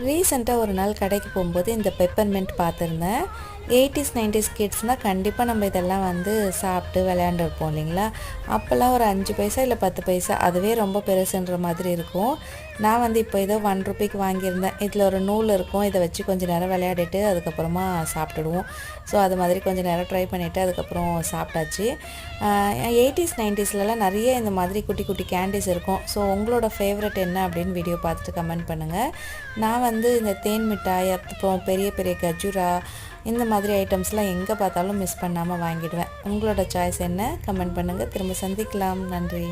ரீசெண்டாக ஒரு நாள் கடைக்கு போகும்போது இந்த பெப்பர்மெண்ட் பார்த்துருந்தேன். 80s 90s கிட்ஸ்னால் கண்டிப்பாக நம்ம இதெல்லாம் வந்து சாப்பிட்டு விளையாண்டுருப்போம் இல்லைங்களா? அப்போல்லாம் ஒரு 5 பைசா இல்லை 10 பைசா அதுவே ரொம்ப பெருசுன்ற மாதிரி இருக்கும். நான் வந்து இப்போ ஏதோ ₹1க்கு வாங்கியிருந்தேன். இதில் ஒரு நூல் இருக்கும். இதை வச்சு கொஞ்சம் நேரம் விளையாடிட்டு அதுக்கப்புறமா சாப்பிட்டுடுவோம். ஸோ அது மாதிரி கொஞ்சம் நேரம் ட்ரை பண்ணிவிட்டு அதுக்கப்புறம் சாப்பிட்டாச்சு. 80s 90ஸ்லலாம் நிறைய இந்த மாதிரி குட்டி குட்டி கேண்டீஸ் இருக்கும். ஸோ உங்களோட ஃபேவரட் என்ன அப்படின்னு வீடியோ பார்த்துட்டு கமெண்ட் பண்ணுங்கள். நான் வந்து இந்த தேன் மிட்டாய், அப்புறம் பெரிய பெரிய கஜூரா, இந்த மாதிரி ஐட்டம்ஸ்லாம் எங்கே பார்த்தாலும் மிஸ் பண்ணாமல் வாங்கிடுவேன். உங்களோட சாய்ஸ் என்ன? கமெண்ட் பண்ணுங்கள். திரும்ப சந்திக்கலாம். நன்றி.